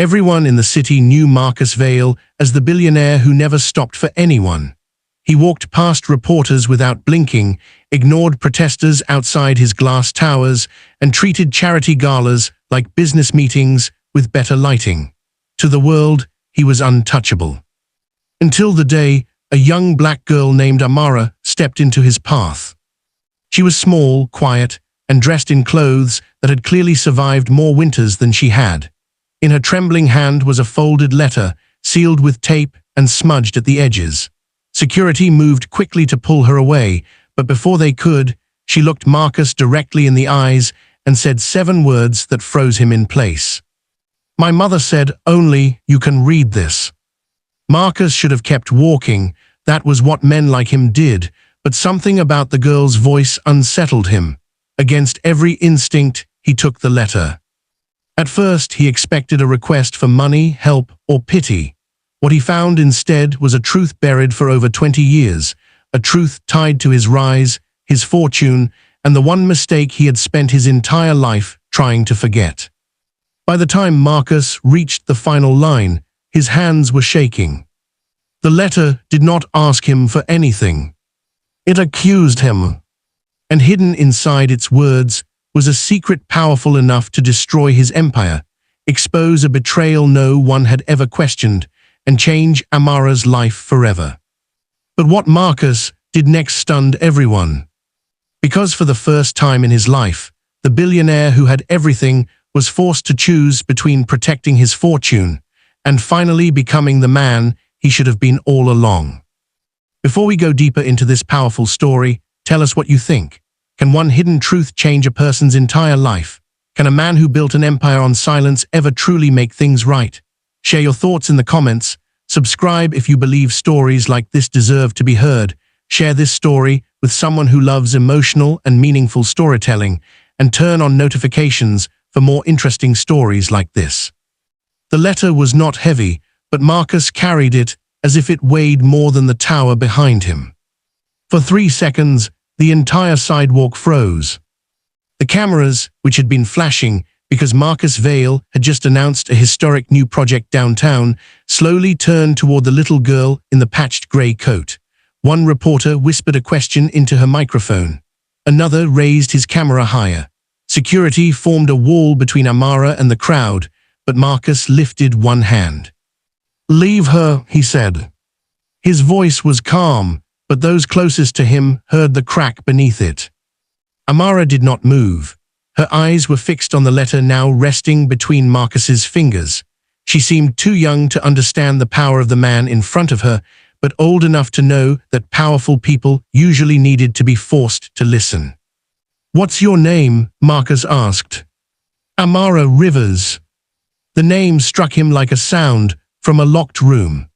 Everyone in the city knew Marcus Vale as the billionaire who never stopped for anyone. He walked past reporters without blinking, ignored protesters outside his glass towers, and treated charity galas like business meetings with better lighting. To the world, he was untouchable. Until the day a young black girl named Amara stepped into his path. She was small, quiet, and dressed in clothes that had clearly survived more winters than she had. In her trembling hand was a folded letter, sealed with tape and smudged at the edges. Security moved quickly to pull her away, but before they could, she looked Marcus directly in the eyes and said 7 words that froze him in place. "My mother said, only you can read this." Marcus should have kept walking. That was what men like him did, but something about the girl's voice unsettled him. Against every instinct, he took the letter. At first, he expected a request for money, help, or pity. What he found instead was a truth buried for over 20 years, a truth tied to his rise, his fortune, and the one mistake he had spent his entire life trying to forget. By the time Marcus reached the final line, his hands were shaking. The letter did not ask him for anything. It accused him. And hidden inside its words was a secret powerful enough to destroy his empire, expose a betrayal no one had ever questioned, and change Amara's life forever. But what Marcus did next stunned everyone. Because for the first time in his life, the billionaire who had everything was forced to choose between protecting his fortune and finally becoming the man he should have been all along. Before we go deeper into this powerful story, tell us what you think. Can one hidden truth change a person's entire life? Can a man who built an empire on silence ever truly make things right? Share your thoughts in the comments. Subscribe if you believe stories like this deserve to be heard. Share this story with someone who loves emotional and meaningful storytelling, and turn on notifications for more interesting stories like this. The letter was not heavy, but Marcus carried it as if it weighed more than the tower behind him. For 3 seconds, the entire sidewalk froze. The cameras, which had been flashing because Marcus Vale had just announced a historic new project downtown, slowly turned toward the little girl in the patched grey coat. One reporter whispered a question into her microphone. Another raised his camera higher. Security formed a wall between Amara and the crowd, but Marcus lifted one hand. "Leave her," he said. His voice was calm, but those closest to him heard the crack beneath it. Amara did not move. Her eyes were fixed on the letter now resting between Marcus's fingers. She seemed too young to understand the power of the man in front of her, but old enough to know that powerful people usually needed to be forced to listen. "What's your name?" Marcus asked. "Amara Rivers." The name struck him like a sound from a locked room.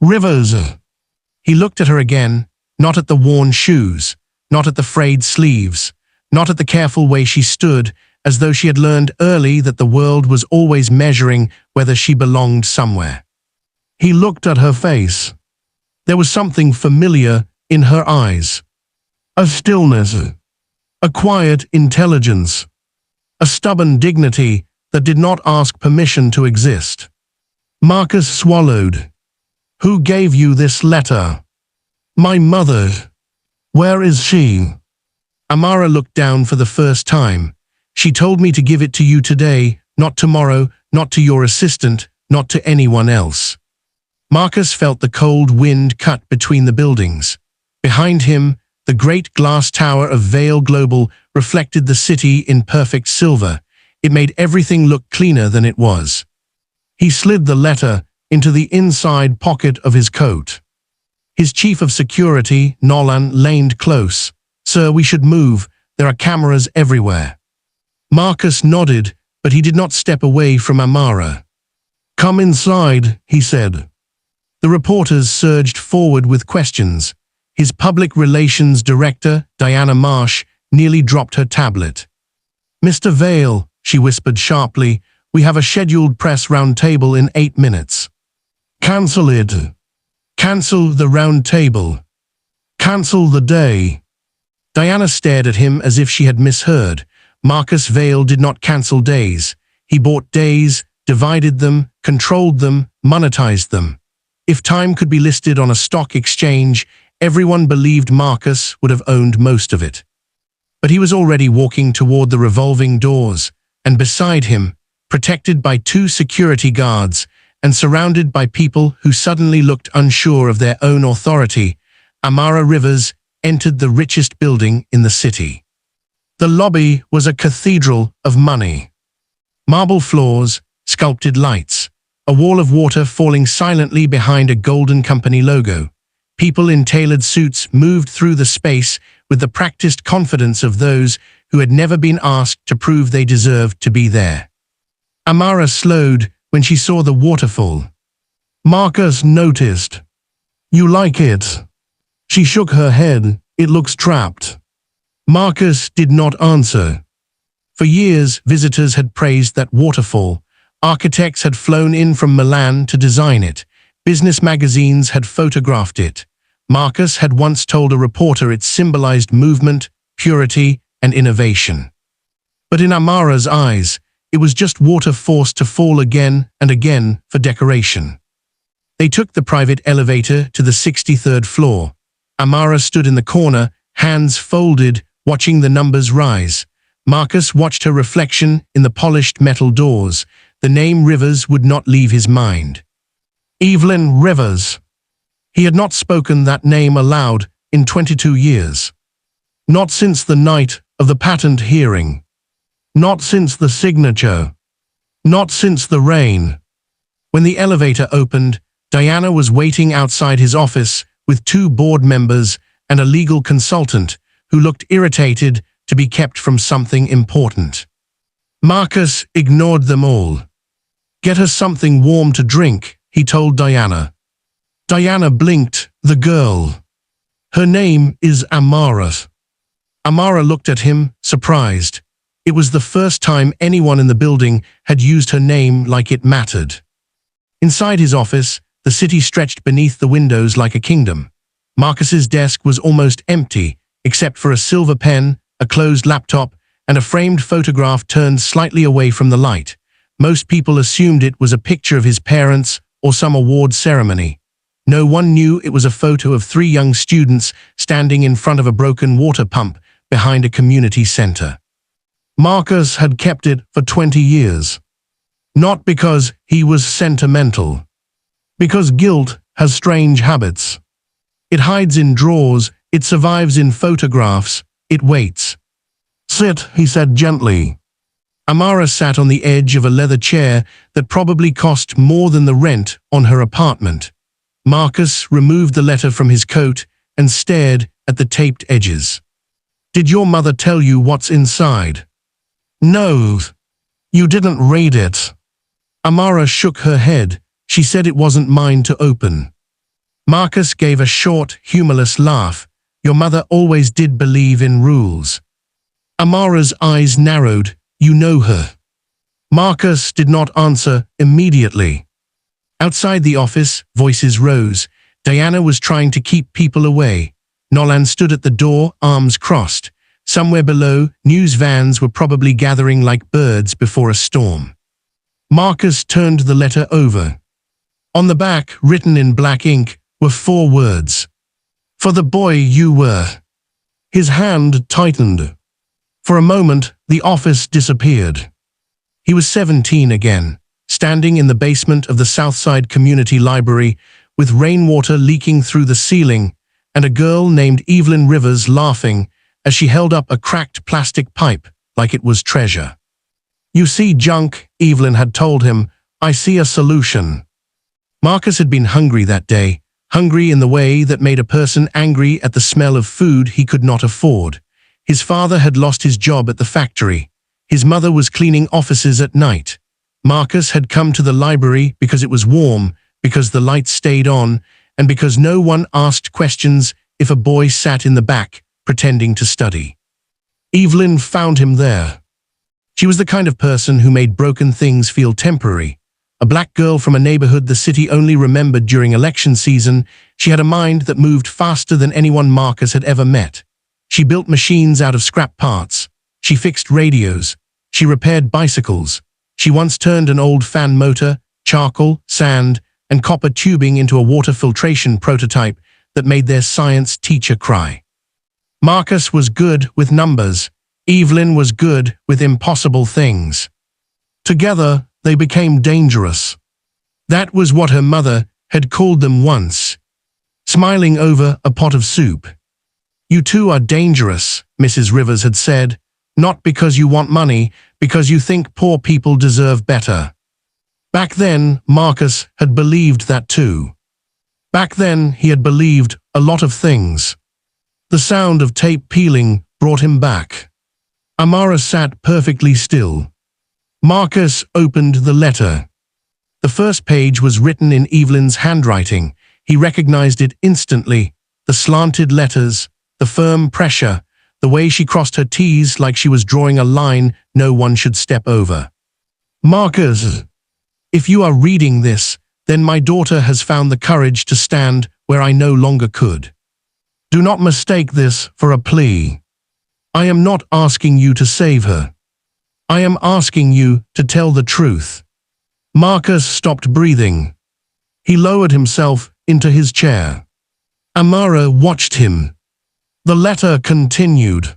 "Rivers." He looked at her again, not at the worn shoes, not at the frayed sleeves, not at the careful way she stood, as though she had learned early that the world was always measuring whether she belonged somewhere. He looked at her face. There was something familiar in her eyes. A stillness, a quiet intelligence, a stubborn dignity that did not ask permission to exist. Marcus swallowed. "Who gave you this letter?" "My mother." "Where is she?" Amara looked down for the first time. "She told me to give it to you today, not tomorrow, not to your assistant, not to anyone else." Marcus felt the cold wind cut between the buildings. Behind him, the great glass tower of Vale Global reflected the city in perfect silver. It made everything look cleaner than it was. He slid the letter into the inside pocket of his coat. His chief of security, Nolan, leaned close. "Sir, we should move. There are cameras everywhere." Marcus nodded, but he did not step away from Amara. "Come inside," he said. The reporters surged forward with questions. His public relations director, Diana Marsh, nearly dropped her tablet. "Mr. Vale," she whispered sharply, "we have a scheduled press roundtable in 8 minutes. Cancel it. Cancel the roundtable. Cancel the day." Diana stared at him as if she had misheard. Marcus Vale did not cancel days. He bought days, divided them, controlled them, monetized them. If time could be listed on a stock exchange, everyone believed Marcus would have owned most of it. But he was already walking toward the revolving doors, and beside him, protected by 2 security guards, and surrounded by people who suddenly looked unsure of their own authority, Amara Rivers entered the richest building in the city. The lobby was a cathedral of money. Marble floors, sculpted lights, a wall of water falling silently behind a golden company logo. People in tailored suits moved through the space with the practiced confidence of those who had never been asked to prove they deserved to be there. Amara slowed when she saw the waterfall. Marcus noticed. "You like it?" She shook her head. "It looks trapped." Marcus did not answer. For years, visitors had praised that waterfall. Architects had flown in from Milan to design it. Business magazines had photographed it. Marcus had once told a reporter it symbolized movement, purity, and innovation. But in Amara's eyes, it was just water forced to fall again and again for decoration. They took the private elevator to the 63rd floor. Amara stood in the corner, hands folded, watching the numbers rise. Marcus watched her reflection in the polished metal doors. The name Rivers would not leave his mind. Evelyn Rivers. He had not spoken that name aloud in 22 years. Not since the night of the patent hearing. Not since the signature. Not since the rain. When the elevator opened, Diana was waiting outside his office with 2 board members and a legal consultant who looked irritated to be kept from something important. Marcus ignored them all. "Get her something warm to drink," he told Diana. Diana blinked. "The girl. Her name is Amara." Amara looked at him, surprised. It was the first time anyone in the building had used her name like it mattered. Inside his office, the city stretched beneath the windows like a kingdom. Marcus's desk was almost empty, except for a silver pen, a closed laptop, and a framed photograph turned slightly away from the light. Most people assumed it was a picture of his parents or some award ceremony. No one knew it was a photo of 3 young students standing in front of a broken water pump behind a community center. Marcus had kept it for 20 years. Not because he was sentimental. Because guilt has strange habits. It hides in drawers, it survives in photographs, it waits. "Sit," he said gently. Amara sat on the edge of a leather chair that probably cost more than the rent on her apartment. Marcus removed the letter from his coat and stared at the taped edges. "Did your mother tell you what's inside?" "No. You didn't read it." Amara shook her head. She said it wasn't mine to open. Marcus gave a short, humorless laugh. "Your mother always did believe in rules." Amara's eyes narrowed. "You know her." Marcus did not answer immediately. Outside the office, voices rose. Diana was trying to keep people away. Nolan stood at the door, arms crossed. Somewhere below, news vans were probably gathering like birds before a storm. Marcus turned the letter over. On the back, written in black ink, were 4 words. "For the boy you were." His hand tightened. For a moment, the office disappeared. He was 17 again, standing in the basement of the Southside Community Library with rainwater leaking through the ceiling and a girl named Evelyn Rivers laughing as she held up a cracked plastic pipe like it was treasure. "You see junk," Evelyn had told him. "I see a solution." Marcus had been hungry that day, hungry in the way that made a person angry at the smell of food he could not afford. His father had lost his job at the factory. His mother was cleaning offices at night. Marcus had come to the library because it was warm, because the lights stayed on, and because no one asked questions if a boy sat in the back, pretending to study. Evelyn found him there. She was the kind of person who made broken things feel temporary. A black girl from a neighborhood the city only remembered during election season, she had a mind that moved faster than anyone Marcus had ever met. She built machines out of scrap parts. She fixed radios. She repaired bicycles. She once turned an old fan motor, charcoal, sand, and copper tubing into a water filtration prototype that made their science teacher cry. Marcus was good with numbers. Evelyn was good with impossible things. Together, they became dangerous. That was what her mother had called them once, smiling over a pot of soup. "You two are dangerous," Mrs. Rivers had said, "not because you want money, because you think poor people deserve better." Back then, Marcus had believed that too. Back then, he had believed a lot of things. The sound of tape peeling brought him back. Amara sat perfectly still. Marcus opened the letter. The first page was written in Evelyn's handwriting. He recognized it instantly. The slanted letters, the firm pressure, the way she crossed her T's like she was drawing a line no one should step over. "Marcus, if you are reading this, then my daughter has found the courage to stand where I no longer could. Do not mistake this for a plea. I am not asking you to save her. I am asking you to tell the truth." Marcus stopped breathing. He lowered himself into his chair. Amara watched him. The letter continued.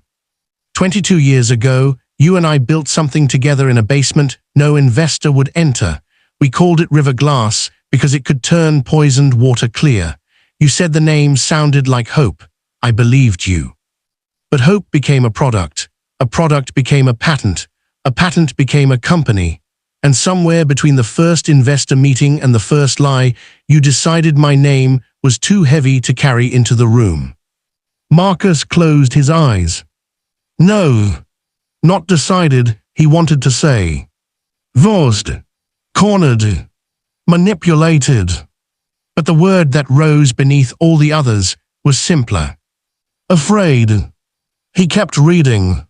22 years ago, you and I built something together in a basement no investor would enter. We called it River Glass because it could turn poisoned water clear. You said the name sounded like hope. I believed you. But hope became a product became a patent became a company, and somewhere between the first investor meeting and the first lie, you decided my name was too heavy to carry into the room. Marcus closed his eyes. No, not decided, he wanted to say. Forced, cornered, manipulated. But the word that rose beneath all the others was simpler. Afraid. He kept reading.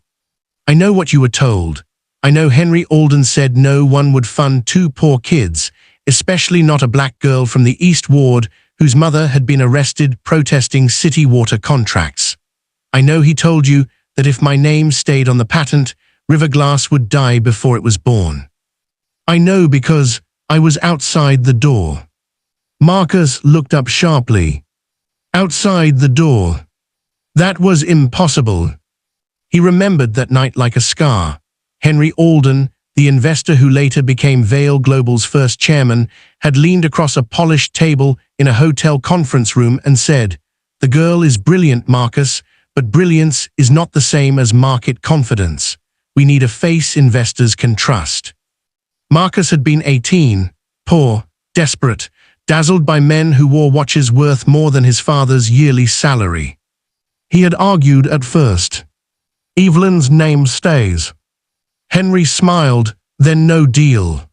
I know what you were told. I know Henry Alden said no one would fund two poor kids, especially not a black girl from the East Ward whose mother had been arrested protesting city water contracts. I know he told you that if my name stayed on the patent, River Glass would die before it was born. I know because I was outside the door. Marcus looked up sharply. Outside the door. That was impossible. He remembered that night like a scar. Henry Alden, the investor who later became Vail Global's first chairman, had leaned across a polished table in a hotel conference room and said, "The girl is brilliant, Marcus, but brilliance is not the same as market confidence. We need a face investors can trust." Marcus had been 18, poor, desperate, dazzled by men who wore watches worth more than his father's yearly salary. He had argued at first. Evelyn's name stays. Henry smiled, then no deal.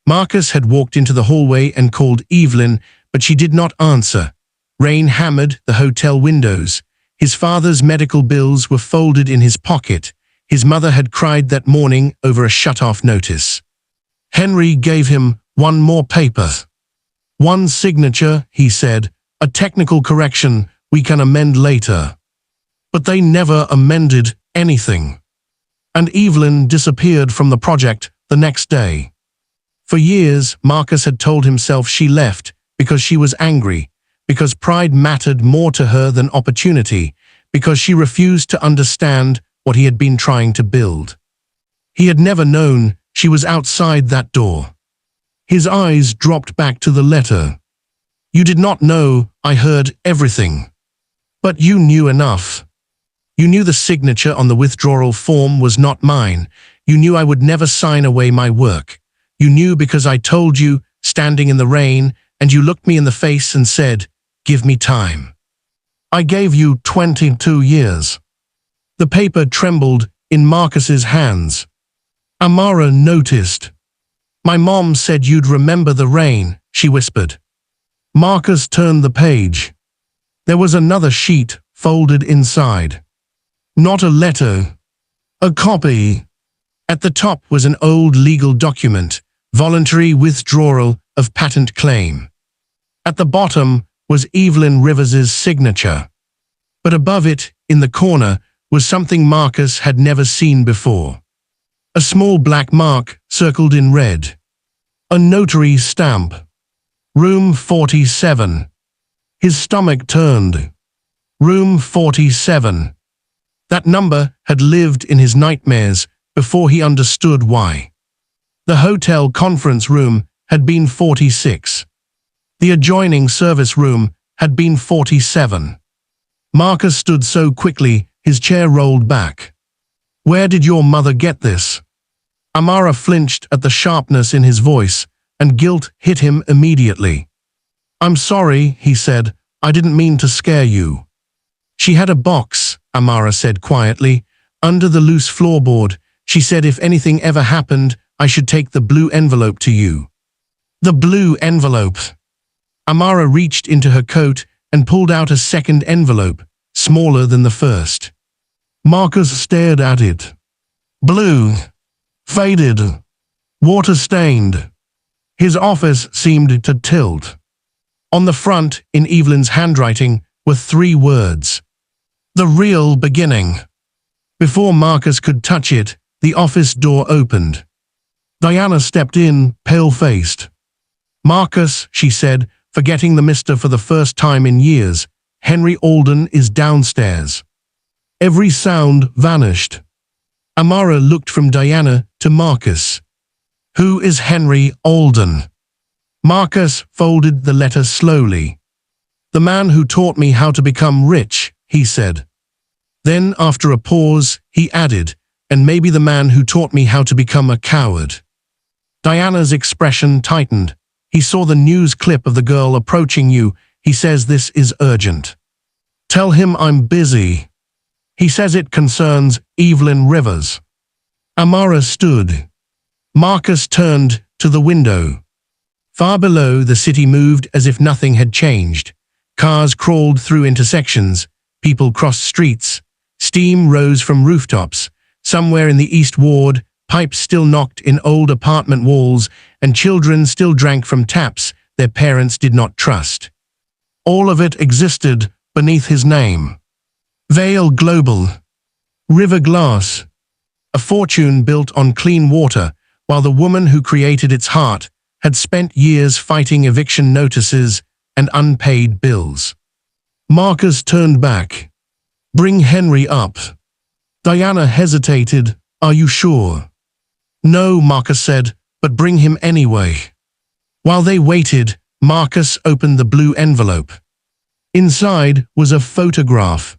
Marcus had walked into the hallway and called Evelyn, but she did not answer. Rain hammered the hotel windows. His father's medical bills were folded in his pocket. His mother had cried that morning over a shut-off notice. Henry gave him one more paper. "One signature," he said, "a technical correction we can amend later." But they never amended anything. And Evelyn disappeared from the project the next day. For years, Marcus had told himself she left because she was angry, because pride mattered more to her than opportunity, because she refused to understand what he had been trying to build. He had never known she was outside that door. His eyes dropped back to the letter. "You did not know I heard everything. But you knew enough. You knew the signature on the withdrawal form was not mine. You knew I would never sign away my work. You knew because I told you, standing in the rain, and you looked me in the face and said, 'Give me time.' I gave you 22 years." The paper trembled in Marcus's hands. Amara noticed. "My mom said you'd remember the rain," she whispered. Marcus turned the page. There was another sheet folded inside. Not a letter. A copy. At the top was an old legal document, voluntary withdrawal of patent claim. At the bottom was Evelyn Rivers's signature. But above it, in the corner, was something Marcus had never seen before. A small black mark circled in red. A notary stamp. Room 47. His stomach turned. Room 47. That number had lived in his nightmares before he understood why. The hotel conference room had been 46. The adjoining service room had been 47. Marcus stood so quickly, his chair rolled back. Where did your mother get this? Amara flinched at the sharpness in his voice, and guilt hit him immediately. I'm sorry, he said. I didn't mean to scare you. She had a box, Amara said quietly, under the loose floorboard. She said if anything ever happened, I should take the blue envelope to you. The blue envelope. Amara reached into her coat and pulled out a second envelope, smaller than the first. Marcus stared at it. Blue. Faded. Water-stained. His office seemed to tilt. On the front, in Evelyn's handwriting, were 3 words. The real beginning. Before Marcus could touch it, the office door opened. Diana stepped in, pale-faced. Marcus, she said, forgetting the mister for the first time in years, Henry Alden is downstairs. Every sound vanished. Amara looked from Diana to Marcus. Who is Henry Alden? Marcus folded the letter slowly. The man who taught me how to become rich, he said. Then, after a pause, he added, and maybe the man who taught me how to become a coward. Diana's expression tightened. He saw the news clip of the girl approaching you. He says this is urgent. Tell him I'm busy. He says it concerns Evelyn Rivers. Amara stood. Marcus turned to the window. Far below, the city moved as if nothing had changed. Cars crawled through intersections. People crossed streets. Steam rose from rooftops. Somewhere in the East Ward, pipes still knocked in old apartment walls, and children still drank from taps their parents did not trust. All of it existed beneath his name. Vale Global. River Glass. A fortune built on clean water, while the woman who created its heart had spent years fighting eviction notices and unpaid bills. Marcus turned back. Bring Henry up. Diana hesitated. Are you sure? No, Marcus said, but bring him anyway. While they waited, Marcus opened the blue envelope. Inside was a photograph.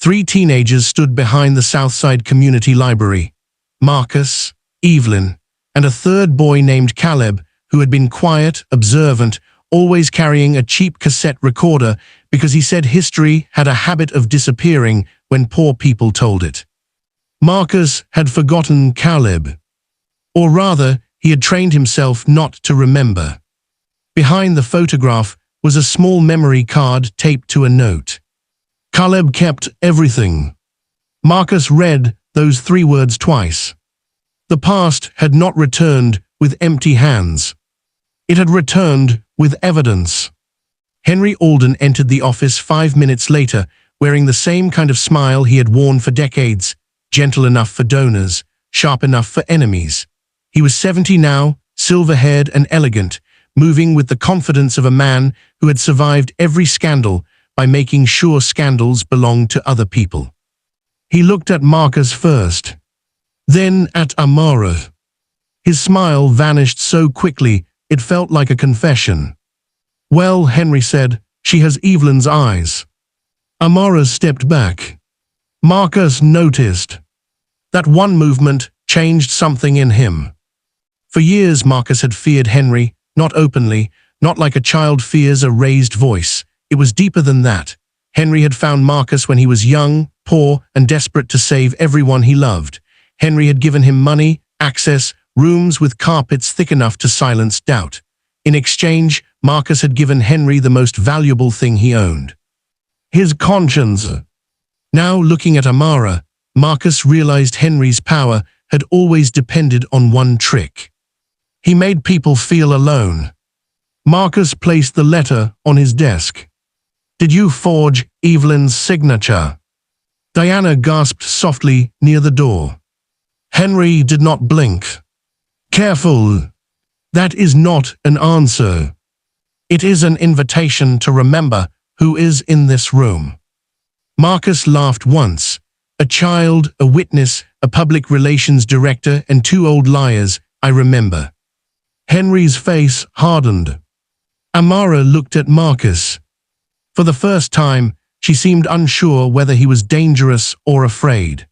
3 teenagers stood behind the Southside Community Library. Marcus, Evelyn, and a third boy named Caleb, who had been quiet, observant, always carrying a cheap cassette recorder because he said history had a habit of disappearing when poor people told it. Marcus had forgotten Caleb. Or rather, he had trained himself not to remember. Behind the photograph was a small memory card taped to a note. Caleb kept everything. Marcus read those 3 words twice. The past had not returned with empty hands. It had returned with evidence. Henry Alden entered the office 5 minutes later, wearing the same kind of smile he had worn for decades, gentle enough for donors, sharp enough for enemies. He was 70 now, silver-haired and elegant, moving with the confidence of a man who had survived every scandal by making sure scandals belonged to other people. He looked at Marcus first, then at Amara. His smile vanished so quickly it felt like a confession. Well, Henry said, she has Evelyn's eyes. Amara stepped back. Marcus noticed. That one movement changed something in him. For years Marcus had feared Henry, not openly, not like a child fears a raised voice. It was deeper than that. Henry had found Marcus when he was young, poor, and desperate to save everyone he loved. Henry had given him money, access, rooms with carpets thick enough to silence doubt. In exchange, Marcus had given Henry the most valuable thing he owned. His conscience. Now, looking at Amara, Marcus realized Henry's power had always depended on one trick. He made people feel alone. Marcus placed the letter on his desk. Did you forge Evelyn's signature? Diana gasped softly near the door. Henry did not blink. Careful. That is not an answer. It is an invitation to remember who is in this room. Marcus laughed once. A child, a witness, a public relations director, and two old liars, I remember. Henry's face hardened. Amara looked at Marcus. For the first time, she seemed unsure whether he was dangerous or afraid.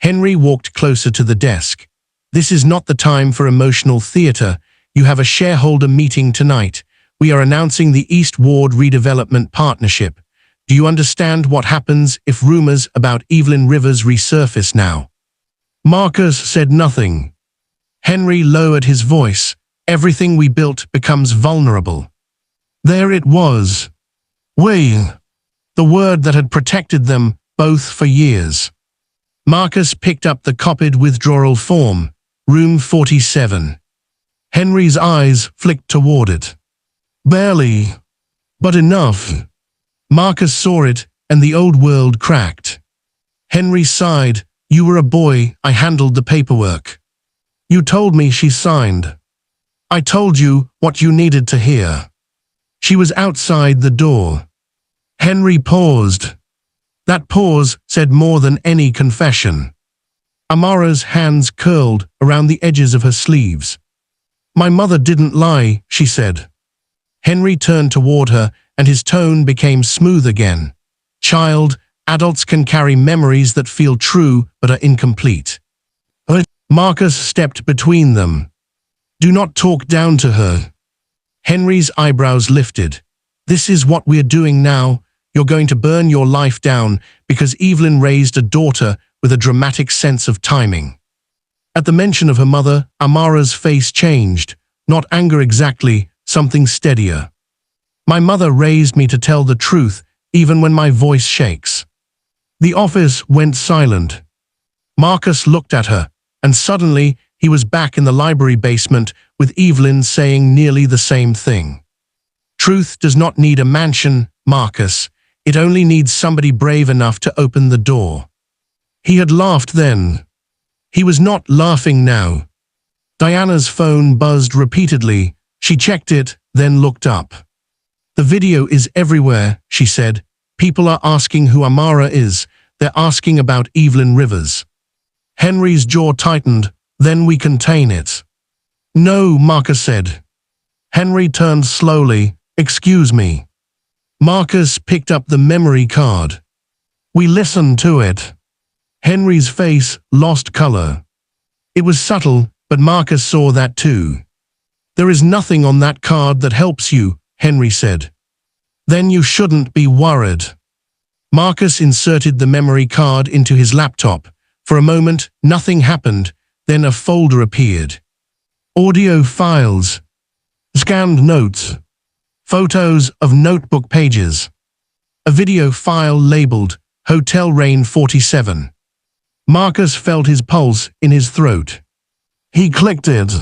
Henry walked closer to the desk. This is not the time for emotional theater. You have a shareholder meeting tonight. We are announcing the East Ward Redevelopment Partnership. Do you understand what happens if rumors about Evelyn Rivers resurface now? Marcus said nothing. Henry lowered his voice. Everything we built becomes vulnerable. There it was. We. The word that had protected them both for years. Marcus picked up the copied withdrawal form. Room 47. Henry's eyes flicked toward it. Barely. But enough. Marcus saw it, and the old world cracked. Henry sighed. You were a boy, I handled the paperwork. You told me she signed. I told you what you needed to hear. She was outside the door. Henry paused. That pause said more than any confession. Amara's hands curled around the edges of her sleeves. My mother didn't lie, she said. Henry turned toward her, and his tone became smooth again. Child, adults can carry memories that feel true but are incomplete. Marcus stepped between them. Do not talk down to her. Henry's eyebrows lifted. This is what we're doing now. You're going to burn your life down because Evelyn raised a daughter with a dramatic sense of timing. At the mention of her mother, Amara's face changed. Not anger exactly, something steadier. My mother raised me to tell the truth, even when my voice shakes. The office went silent. Marcus looked at her, and suddenly he was back in the library basement with Evelyn saying nearly the same thing. Truth does not need a mansion, Marcus. It only needs somebody brave enough to open the door. He had laughed then. He was not laughing now. Diana's phone buzzed repeatedly. She checked it, then looked up. The video is everywhere, she said. People are asking who Amara is. They're asking about Evelyn Rivers. Henry's jaw tightened. Then we contain it. No, Marcus said. Henry turned slowly. Excuse me. Marcus picked up the memory card. We listened to it. Henry's face lost color. It was subtle, but Marcus saw that too. There is nothing on that card that helps you, Henry said. Then you shouldn't be worried. Marcus inserted the memory card into his laptop. For a moment, nothing happened. Then a folder appeared. Audio files. Scanned notes. Photos of notebook pages. A video file labeled Hotel Rain 47. Marcus felt his pulse in his throat. He clicked it.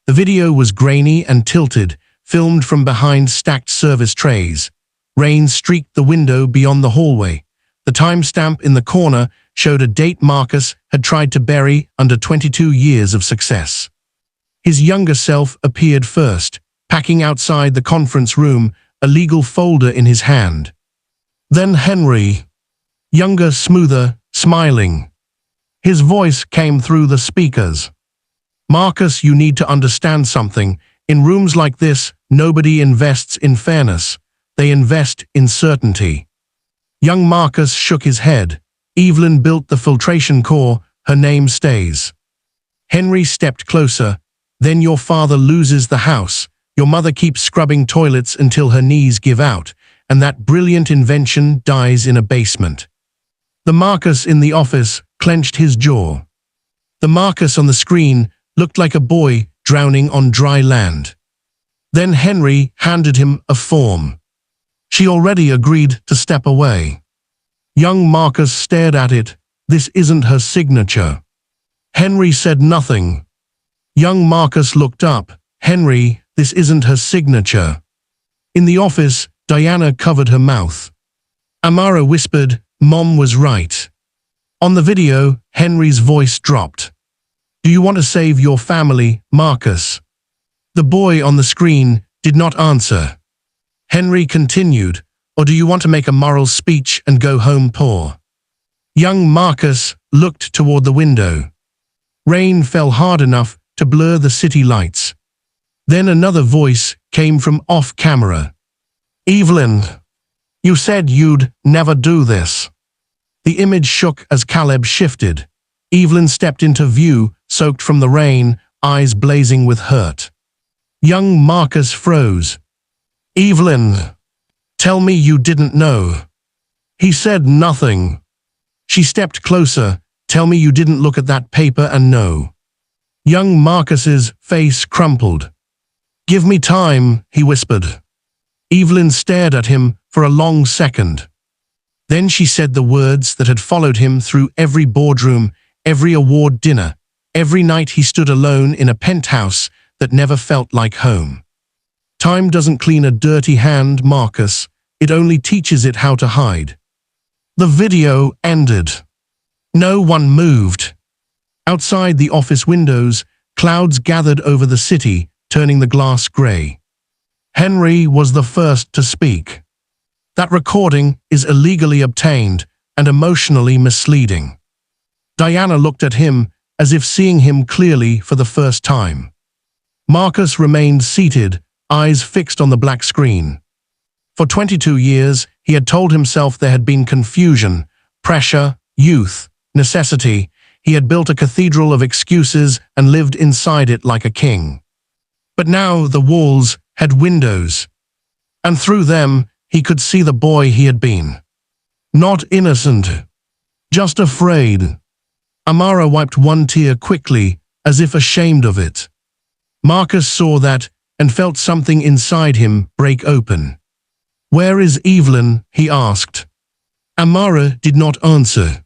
The video was grainy and tilted, filmed from behind stacked service trays. Rain streaked the window beyond the hallway. The timestamp in the corner showed a date Marcus had tried to bury under 22 years of success. His younger self appeared first, packing outside the conference room, a legal folder in his hand. Then Henry. Younger, smoother, smiling. His voice came through the speakers. Marcus, you need to understand something. In rooms like this, nobody invests in fairness. They invest in certainty. Young Marcus shook his head. Evelyn built the filtration core. Her name stays. Henry stepped closer. Then your father loses the house. Your mother keeps scrubbing toilets until her knees give out, and that brilliant invention dies in a basement. The Marcus in the office clenched his jaw. The Marcus on the screen looked like a boy drowning on dry land. Then Henry handed him a form. She already agreed to step away. Young Marcus stared at it. This isn't her signature. Henry said nothing. Young Marcus looked up. Henry, this isn't her signature. In the office, Diana covered her mouth. Amara whispered, Mom was right. On the video, Henry's voice dropped. Do you want to save your family, Marcus? The boy on the screen did not answer. Henry continued, or do you want to make a moral speech and go home poor? Young Marcus looked toward the window. Rain fell hard enough to blur the city lights. Then another voice came from off-camera. Evelyn, you said you'd never do this. The image shook as Caleb shifted. Evelyn stepped into view, soaked from the rain, eyes blazing with hurt. Young Marcus froze. Evelyn, tell me you didn't know. He said nothing. She stepped closer. Tell me you didn't look at that paper and know. Young Marcus's face crumpled. Give me time, he whispered. Evelyn stared at him for a long second. Then she said the words that had followed him through every boardroom, every award dinner, every night he stood alone in a penthouse that never felt like home. Time doesn't clean a dirty hand, Marcus. It only teaches it how to hide. The video ended. No one moved. Outside the office windows, clouds gathered over the city, turning the glass grey. Henry was the first to speak. That recording is illegally obtained and emotionally misleading. Diana looked at him as if seeing him clearly for the first time. Marcus remained seated, eyes fixed on the black screen. For 22 years, he had told himself there had been confusion, pressure, youth, necessity. He had built a cathedral of excuses and lived inside it like a king. But now the walls had windows, and through them he could see the boy he had been. Not innocent, just afraid. Amara wiped one tear quickly, as if ashamed of it. Marcus saw that and felt something inside him break open. Where is Evelyn? He asked. Amara did not answer.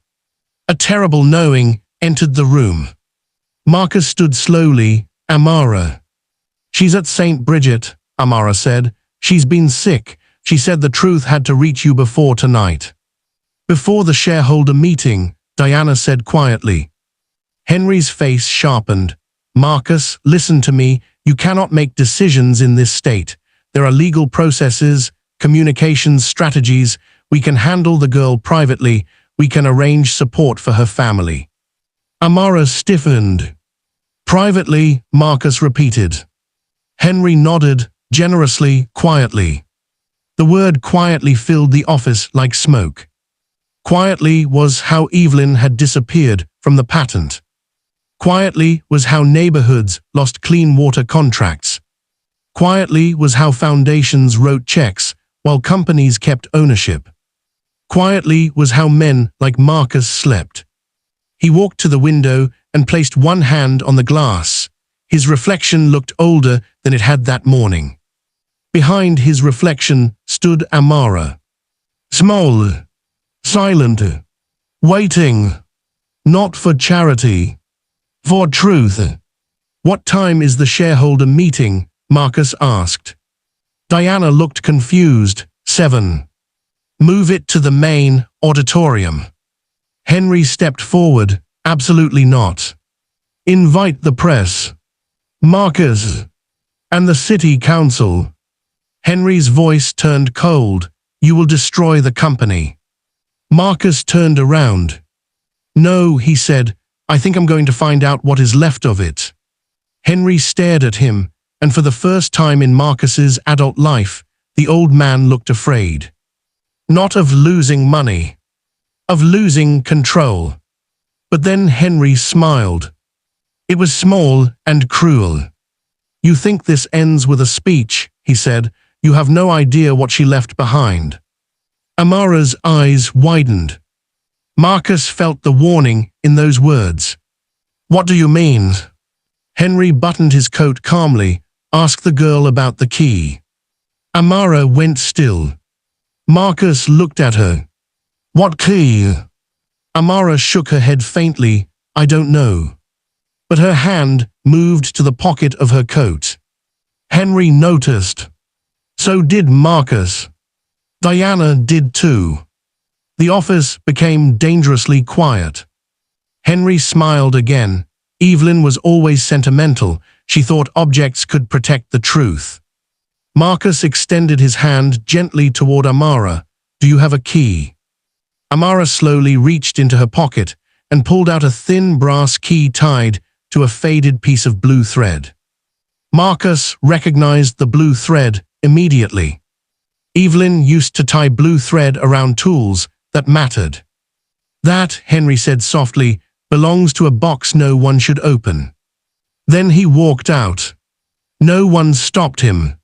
A terrible knowing entered the room. Marcus stood slowly. Amara. She's at St. Bridget, Amara said. She's been sick. She said the truth had to reach you before tonight. Before the shareholder meeting, Diana said quietly. Henry's face sharpened. Marcus, listen to me. You cannot make decisions in this state. There are legal processes, communications strategies. We can handle the girl privately. We can arrange support for her family. Amara stiffened. Privately, Marcus repeated. Henry nodded, generously, quietly. The word quietly filled the office like smoke. Quietly was how Evelyn had disappeared from the patent. Quietly was how neighborhoods lost clean water contracts. Quietly was how foundations wrote checks while companies kept ownership. Quietly was how men like Marcus slept. He walked to the window and placed one hand on the glass. His reflection looked older than it had that morning. Behind his reflection stood Amara. Small, silent, waiting, not for charity, for truth. What time is the shareholder meeting? Marcus asked. Diana looked confused. 7. Move it to the main auditorium. Henry stepped forward. Absolutely not. Invite the press. Marcus. And the city council. Henry's voice turned cold. You will destroy the company. Marcus turned around. No, he said. I think I'm going to find out what is left of it. Henry stared at him, and for the first time in Marcus's adult life, the old man looked afraid. Not of losing money. Of losing control. But then Henry smiled. It was small and cruel. You think this ends with a speech, he said. You have no idea what she left behind. Amara's eyes widened. Marcus felt the warning in those words. What do you mean? Henry buttoned his coat calmly. Ask the girl about the key. Amara went still. Marcus looked at her. What key? Amara shook her head faintly. I don't know. But her hand moved to the pocket of her coat. Henry noticed. So did Marcus. Diana did too. The office became dangerously quiet. Henry smiled again. Evelyn was always sentimental. She thought objects could protect the truth. Marcus extended his hand gently toward Amara. "Do you have a key?" Amara slowly reached into her pocket and pulled out a thin brass key tied to a faded piece of blue thread. Marcus recognized the blue thread immediately. Evelyn used to tie blue thread around tools that mattered. "That," Henry said softly, "belongs to a box no one should open." Then he walked out. No one stopped him.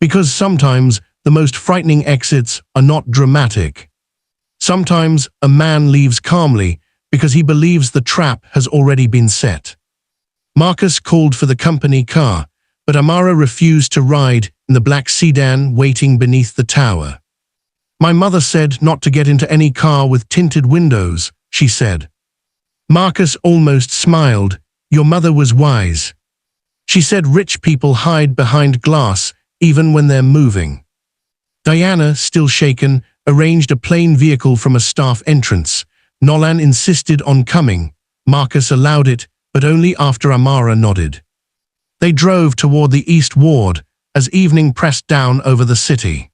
Because sometimes the most frightening exits are not dramatic. Sometimes a man leaves calmly because he believes the trap has already been set. Marcus called for the company car, but Amara refused to ride in the black sedan waiting beneath the tower. "My mother said not to get into any car with tinted windows," she said. Marcus almost smiled. "Your mother was wise. She said rich people hide behind glass even when they're moving." Diana, still shaken, arranged a plain vehicle from a staff entrance. Nolan insisted on coming. Marcus allowed it, but only after Amara nodded. They drove toward the East Ward as evening pressed down over the city.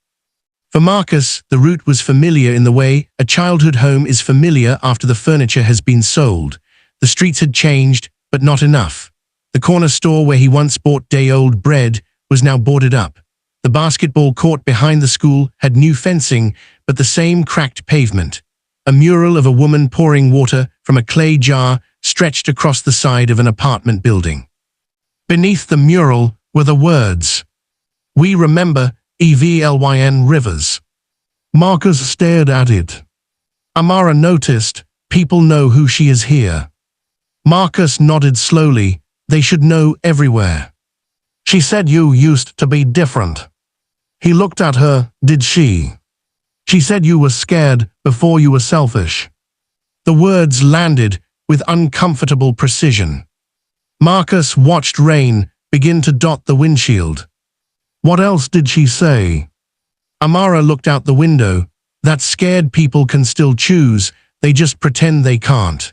For Marcus, the route was familiar in the way a childhood home is familiar after the furniture has been sold. The streets had changed, but not enough. The corner store where he once bought day-old bread was now boarded up. The basketball court behind the school had new fencing, but the same cracked pavement. A mural of a woman pouring water from a clay jar stretched across the side of an apartment building. Beneath the mural were the words, "We remember Evelyn Rivers." Marcus stared at it. Amara noticed, "People know who she is here." Marcus nodded slowly. "They should know everywhere." "She said you used to be different." He looked at her. "Did she?" "She said you were scared before you were selfish." The words landed with uncomfortable precision. Marcus watched rain begin to dot the windshield. "What else did she say?" Amara looked out the window. "That scared people can still choose, they just pretend they can't."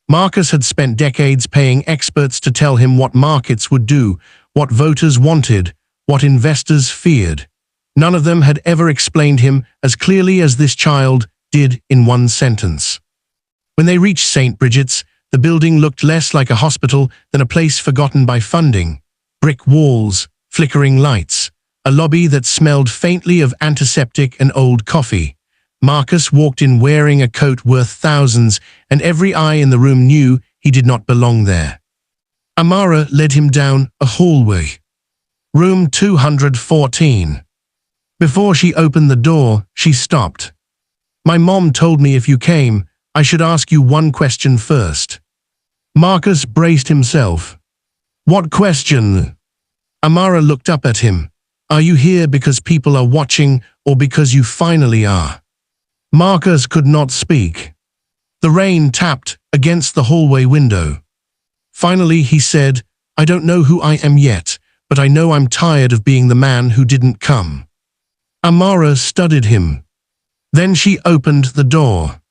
Marcus had spent decades paying experts to tell him what markets would do, what voters wanted, what investors feared. None of them had ever explained him as clearly as this child did in one sentence. When they reached St. Bridget's, the building looked less like a hospital than a place forgotten by funding. Brick walls, flickering lights, a lobby that smelled faintly of antiseptic and old coffee. Marcus walked in wearing a coat worth thousands, and every eye in the room knew he did not belong there. Amara led him down a hallway. Room 214. Before she opened the door, she stopped. "My mom told me if you came, I should ask you one question first." Marcus braced himself. "What question?" Amara looked up at him. "Are you here because people are watching or because you finally are?" Marcus could not speak. The rain tapped against the hallway window. Finally he said, "I don't know who I am yet, but I know I'm tired of being the man who didn't come." Amara studied him. Then she opened the door.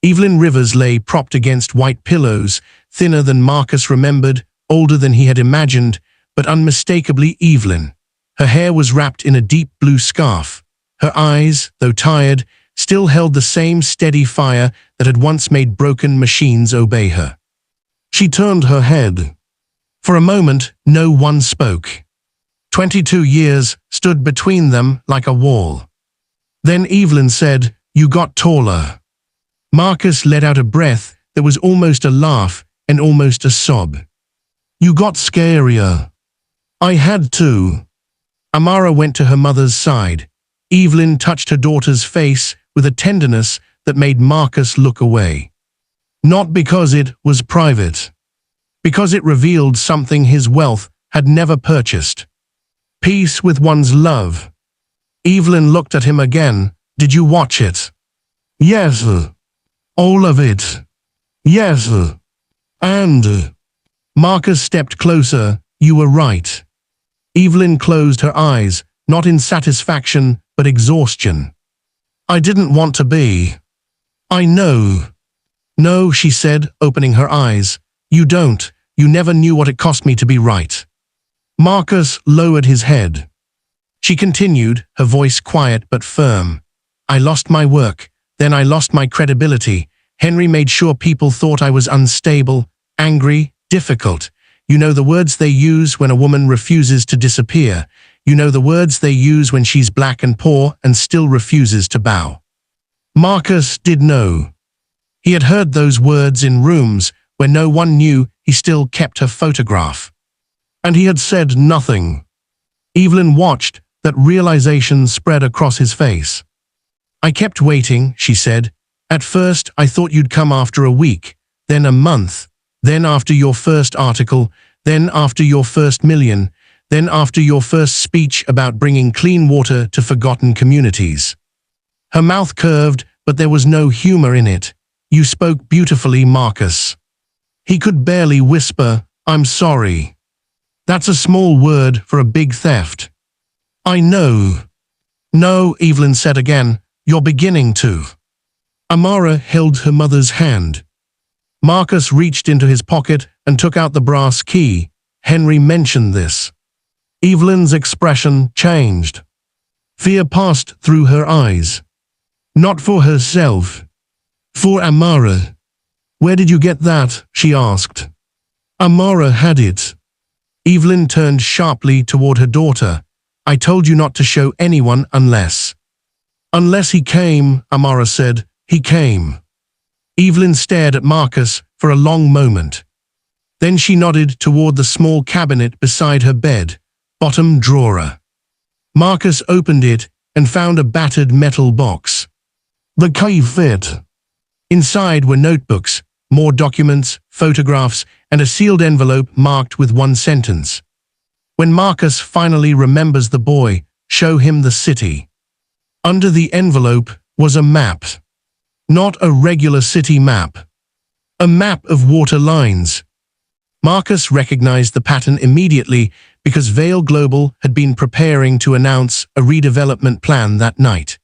Evelyn Rivers lay propped against white pillows, thinner than Marcus remembered, older than he had imagined, but unmistakably Evelyn. Her hair was wrapped in a deep blue scarf. Her eyes, though tired, still held the same steady fire that had once made broken machines obey her. She turned her head. For a moment, no one spoke. 22 years stood between them like a wall. Then Evelyn said, "You got taller." Marcus let out a breath that was almost a laugh and almost a sob. "You got scarier." "I had to." Amara went to her mother's side. Evelyn touched her daughter's face with a tenderness that made Marcus look away. Not because it was private. Because it revealed something his wealth had never purchased. Peace with one's love. Evelyn looked at him again. "Did you watch it?" "Yes. All of it." "Yes. And..." Marcus stepped closer. "You were right." Evelyn closed her eyes, not in satisfaction, but exhaustion. "I didn't want to be." "I know." "No," she said, opening her eyes. "You don't. You never knew what it cost me to be right." Marcus lowered his head. She continued, her voice quiet but firm. "I lost my work. Then I lost my credibility. Henry made sure people thought I was unstable, angry, difficult. You know the words they use when a woman refuses to disappear. You know the words they use when she's black and poor and still refuses to bow." Marcus did know. He had heard those words in rooms where no one knew he still kept her photograph. And he had said nothing. Evelyn watched, that realization spread across his face. "I kept waiting," she said. "At first, I thought you'd come after a week, then a month, then after your first article, then after your first million, then after your first speech about bringing clean water to forgotten communities." Her mouth curved, but there was no humor in it. "You spoke beautifully, Marcus." He could barely whisper, "I'm sorry." "That's a small word for a big theft." "I know." "No," Evelyn said again, "you're beginning to." Amara held her mother's hand. Marcus reached into his pocket and took out the brass key. Henry mentioned this. Evelyn's expression changed. Fear passed through her eyes. Not for herself. For Amara. "Where did you get that?" she asked. "Amara had it." Evelyn turned sharply toward her daughter. "I told you not to show anyone unless." "Unless he came," Amara said. "He came." Evelyn stared at Marcus for a long moment. Then she nodded toward the small cabinet beside her bed, bottom drawer. Marcus opened it and found a battered metal box. The key fit. Inside were notebooks, more documents, photographs, and a sealed envelope marked with one sentence. "When Marcus finally remembers the boy, show him the city." Under the envelope was a map. Not a regular city map. A map of water lines. Marcus recognized the pattern immediately because Vale Global had been preparing to announce a redevelopment plan that night.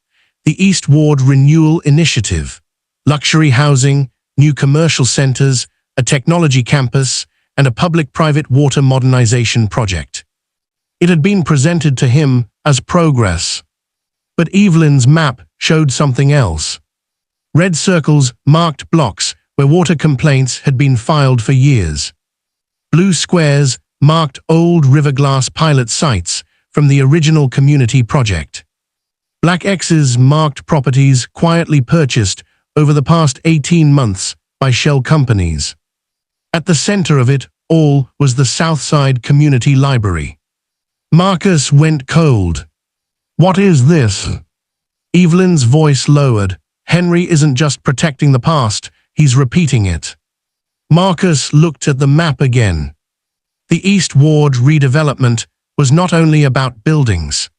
The East Ward Renewal Initiative. Luxury housing, new commercial centers, a technology campus, and a public-private water modernization project. It had been presented to him as progress. But Evelyn's map showed something else. Red circles marked blocks where water complaints had been filed for years. Blue squares marked old Riverglass pilot sites from the original community project. Black X's marked properties quietly purchased over the past 18 months by shell companies. At the center of it all was the Southside Community Library. Marcus went cold. "What is this?" Evelyn's voice lowered. "Henry isn't just protecting the past, he's repeating it." Marcus looked at the map again. The East Ward redevelopment was not only about buildings.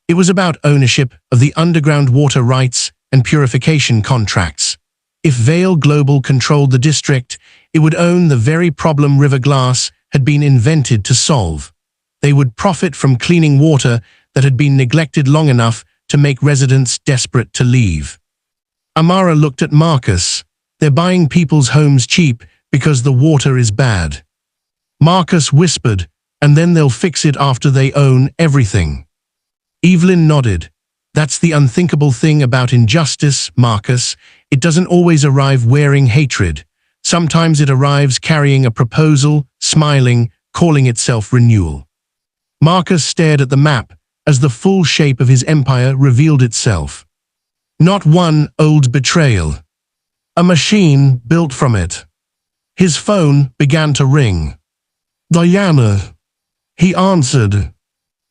It was about ownership of the underground water rights and purification contracts. If Vale Global controlled the district, it would own the very problem Riverglass had been invented to solve. They would profit from cleaning water that had been neglected long enough to make residents desperate to leave. Amara looked at Marcus. "They're buying people's homes cheap because the water is bad." Marcus whispered, "And then they'll fix it after they own everything." Evelyn nodded. "That's the unthinkable thing about injustice, Marcus. It doesn't always arrive wearing hatred. Sometimes it arrives carrying a proposal, smiling, calling itself renewal." Marcus stared at the map as the full shape of his empire revealed itself. Not one old betrayal. A machine built from it. His phone began to ring. "Diana." He answered.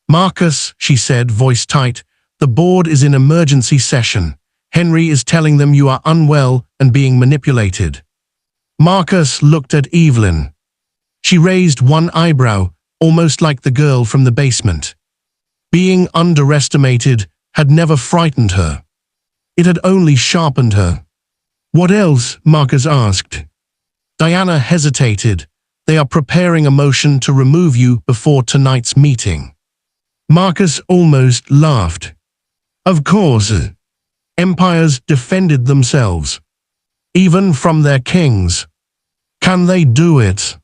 "Marcus," she said, voice tight, "the board is in emergency session. Henry is telling them you are unwell and being manipulated." Marcus looked at Evelyn. She raised one eyebrow, almost like the girl from the basement. Being underestimated had never frightened her. It had only sharpened her. "What else?" Marcus asked. Diana hesitated. "They are preparing a motion to remove you before tonight's meeting." Marcus almost laughed. "Of course. Empires defended themselves. Even from their kings. Can they do it?"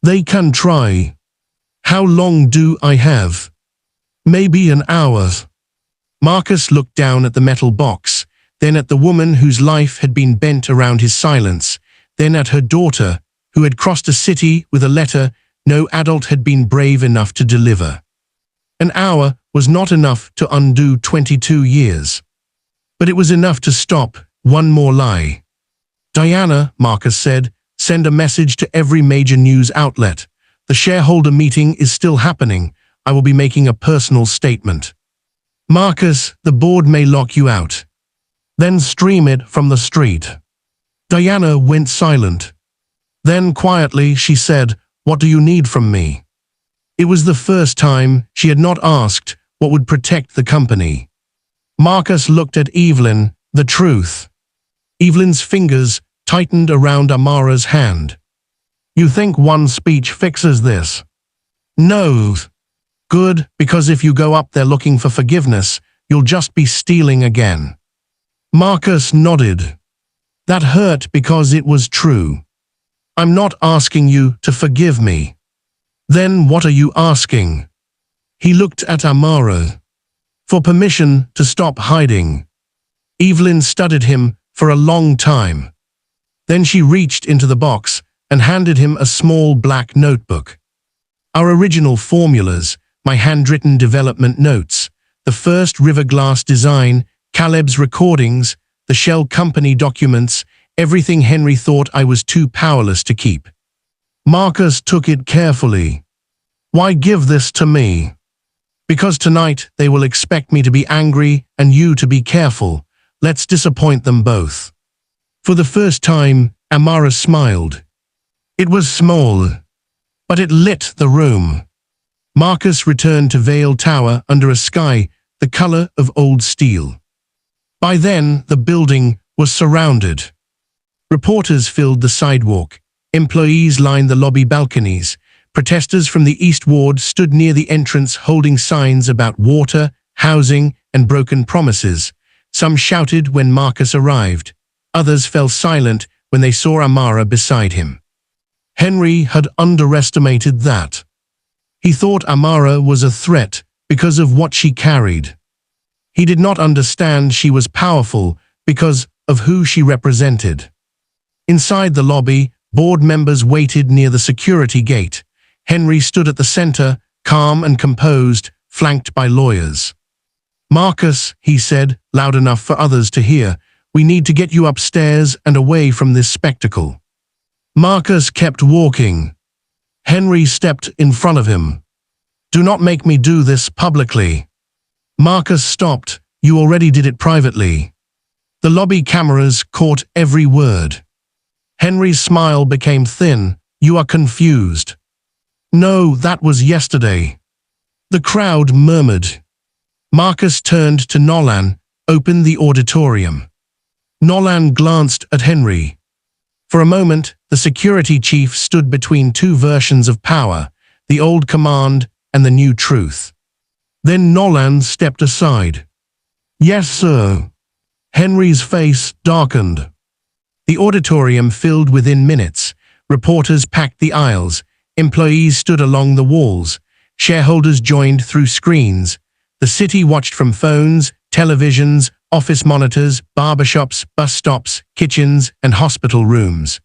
They can try. How long do I have? Maybe an hour. Marcus looked down at the metal box, then at the woman whose life had been bent around his silence, then at her daughter, who had crossed a city with a letter no adult had been brave enough to deliver. An hour was not enough to undo 22 years. But it was enough to stop one more lie. Diana, Marcus said, send a message to every major news outlet. The shareholder meeting is still happening. I will be making a personal statement. Marcus, the board may lock you out. Then stream it from the street. Diana went silent. Then quietly she said, what do you need from me? It was the first time she had not asked what would protect the company. Marcus looked at Evelyn, the truth. Evelyn's fingers tightened around Amara's hand. You think one speech fixes this? No. Good, because if you go up there looking for forgiveness, you'll just be stealing again. Marcus nodded. That hurt because it was true. I'm not asking you to forgive me. Then what are you asking? He looked at Amara. For permission to stop hiding. Evelyn studied him for a long time. Then she reached into the box and handed him a small black notebook. Our original formulas, my handwritten development notes, the first river glass design, Caleb's recordings, the Shell Company documents, everything Henry thought I was too powerless to keep. Marcus took it carefully. Why give this to me? Because tonight they will expect me to be angry and you to be careful. Let's disappoint them both. For the first time, Amara smiled. It was small, but it lit the room. Marcus returned to Vale Tower under a sky the color of old steel. By then, the building was surrounded. Reporters filled the sidewalk. Employees lined the lobby balconies. Protesters from the East Ward stood near the entrance holding signs about water, housing, and broken promises. Some shouted when Marcus arrived. Others fell silent when they saw Amara beside him. Henry had underestimated that. He thought Amara was a threat because of what she carried. He did not understand she was powerful because of who she represented. Inside the lobby, board members waited near the security gate. Henry stood at the center, calm and composed, flanked by lawyers. Marcus, he said, loud enough for others to hear, we need to get you upstairs and away from this spectacle. Marcus kept walking. Henry stepped in front of him. Do not make me do this publicly. Marcus stopped. You already did it privately. The lobby cameras caught every word. Henry's smile became thin. You are confused. No, that was yesterday. The crowd murmured. Marcus turned to Nolan, opened the auditorium. Nolan glanced at Henry. For a moment, the security chief stood between two versions of power, the old command and the new truth. Then Nolan stepped aside. Yes, sir. Henry's face darkened. The auditorium filled within minutes. Reporters packed the aisles. Employees stood along the walls. Shareholders joined through screens. The city watched from phones, televisions, office monitors, barbershops, bus stops, kitchens, and hospital rooms.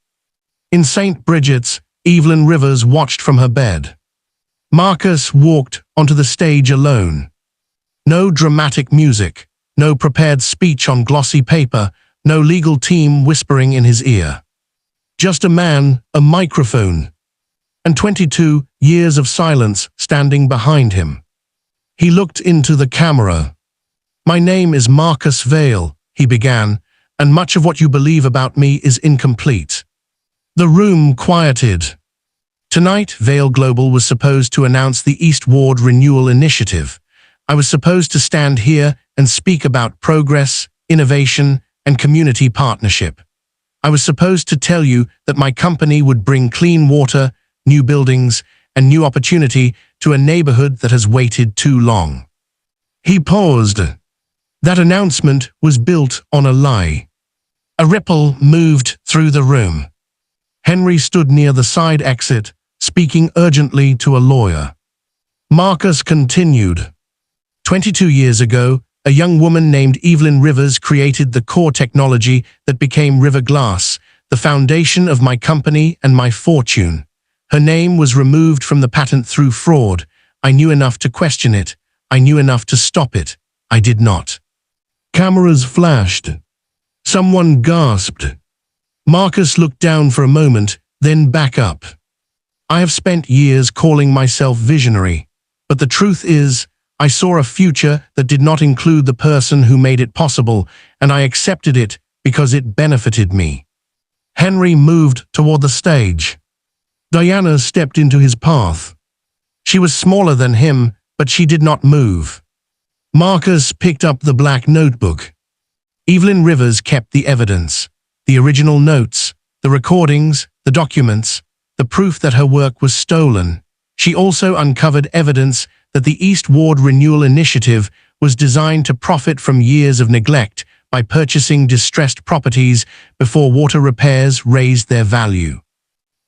In St. Bridget's, Evelyn Rivers watched from her bed. Marcus walked onto the stage alone. No dramatic music, no prepared speech on glossy paper, no legal team whispering in his ear. Just a man, a microphone, and 22 years of silence standing behind him. He looked into the camera. My name is Marcus Vale, he began, and much of what you believe about me is incomplete. The room quieted. Tonight, Vale Global was supposed to announce the East Ward Renewal Initiative. I was supposed to stand here and speak about progress, innovation, and community partnership. I was supposed to tell you that my company would bring clean water, new buildings, and new opportunity to a neighborhood that has waited too long. He paused. That announcement was built on a lie. A ripple moved through the room. Henry stood near the side exit, speaking urgently to a lawyer. Marcus continued. 22 years ago, a young woman named Evelyn Rivers created the core technology that became River Glass, the foundation of my company and my fortune. Her name was removed from the patent through fraud. I knew enough to question it. I knew enough to stop it. I did not. Cameras flashed. Someone gasped. Marcus looked down for a moment, then back up. I have spent years calling myself visionary, but the truth is, I saw a future that did not include the person who made it possible, and I accepted it because it benefited me. Henry moved toward the stage. Diana stepped into his path. She was smaller than him, but she did not move. Marcus picked up the black notebook. Evelyn Rivers kept the evidence, the original notes, the recordings, the documents, the proof that her work was stolen. She also uncovered evidence that the East Ward Renewal Initiative was designed to profit from years of neglect by purchasing distressed properties before water repairs raised their value.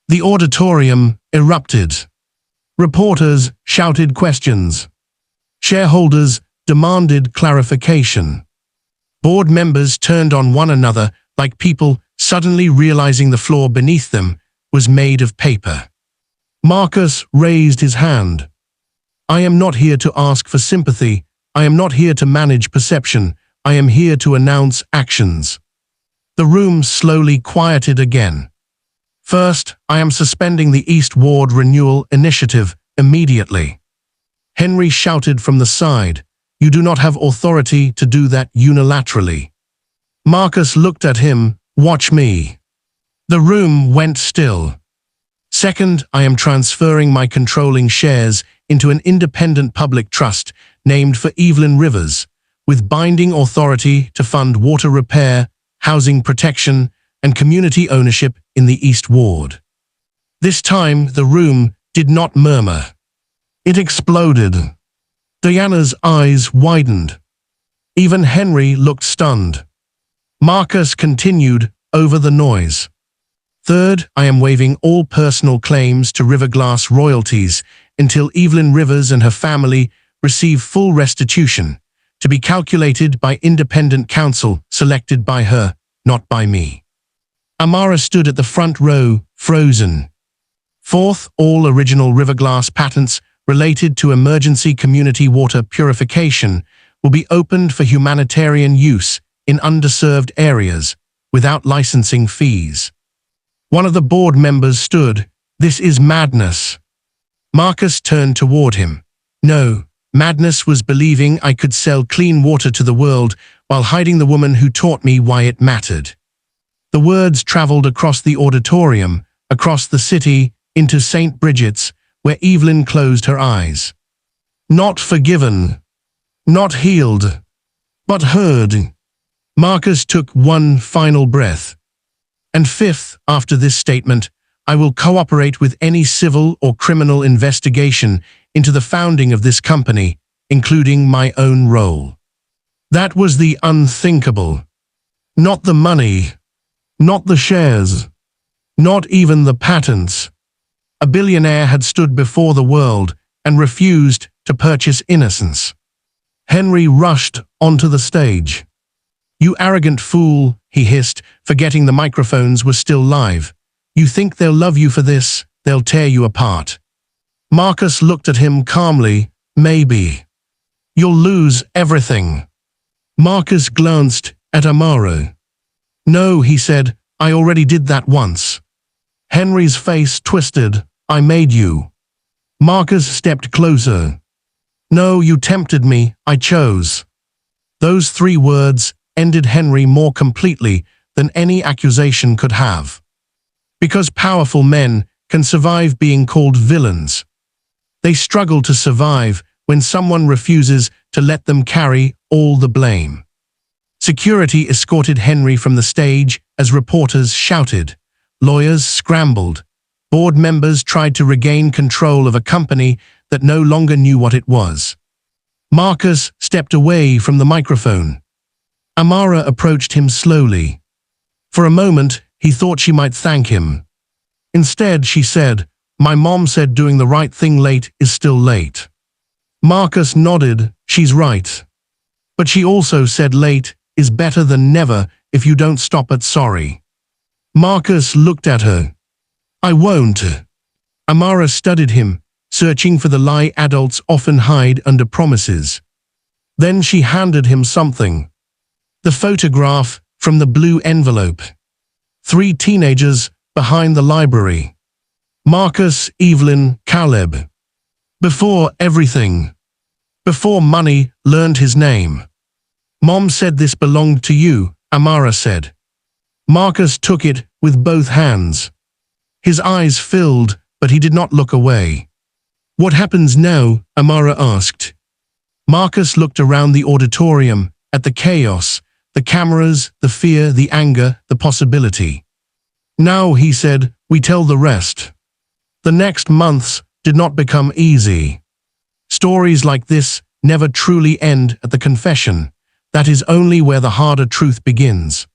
The auditorium erupted. Reporters shouted questions. Shareholders demanded clarification. Board members turned on one another like people suddenly realizing the floor beneath them was made of paper. Marcus raised his hand. I am not here to ask for sympathy. I am not here to manage perception. I am here to announce actions. The room slowly quieted again. First, I am suspending the East Ward Renewal Initiative immediately. Henry shouted from the side. You do not have authority to do that unilaterally. Marcus looked at him. Watch me. The room went still. Second, I am transferring my controlling shares into an independent public trust named for Evelyn Rivers, with binding authority to fund water repair, housing protection, and community ownership in the East Ward. This time, the room did not murmur. It exploded. Diana's eyes widened. Even Henry looked stunned. Marcus continued over the noise. Third, I am waiving all personal claims to Riverglass royalties until Evelyn Rivers and her family receive full restitution, to be calculated by independent counsel selected by her, not by me. Amara stood at the front row, frozen. Fourth, all original Riverglass patents related to emergency community water purification will be opened for humanitarian use in underserved areas without licensing fees. One of the board members stood. This is madness. Marcus turned toward him. No, madness was believing I could sell clean water to the world while hiding the woman who taught me why it mattered. The words traveled across the auditorium, across the city, into St. Bridget's, where Evelyn closed her eyes. Not forgiven, not healed, but heard. Marcus took one final breath. And fifth, after this statement, I will cooperate with any civil or criminal investigation into the founding of this company, including my own role. That was the unthinkable. Not the money, not the shares, not even the patents. A billionaire had stood before the world and refused to purchase innocence. Henry rushed onto the stage. You arrogant fool, he hissed, forgetting the microphones were still live. You think they'll love you for this? They'll tear you apart. Marcus looked at him calmly. Maybe. You'll lose everything. Marcus glanced at Amaro. No, he said, I already did that once. Henry's face twisted. I made you. Marcus stepped closer. No, you tempted me. I chose. Those 3 words ended Henry more completely than any accusation could have. Because powerful men can survive being called villains. They struggle to survive when someone refuses to let them carry all the blame. Security escorted Henry from the stage as reporters shouted. Lawyers scrambled. Board members tried to regain control of a company that no longer knew what it was. Marcus stepped away from the microphone. Amara approached him slowly. For a moment, he thought she might thank him. Instead, she said, My mom said doing the right thing late is still late. Marcus nodded. She's right. But she also said late is better than never if you don't stop at sorry. Marcus looked at her. I won't. Amara studied him, searching for the lie adults often hide under promises. Then she handed him something. The photograph from the blue envelope. 3 teenagers behind the library. Marcus, Evelyn, Caleb. Before everything. Before money learned his name. Mom said this belonged to you, Amara said. Marcus took it with both hands. His eyes filled, but he did not look away. What happens now? Amara asked. Marcus looked around the auditorium, at the chaos, the cameras, the fear, the anger, the possibility. Now, he said, we tell the rest. The next months did not become easy. Stories like this never truly end at the confession. That is only where the harder truth begins.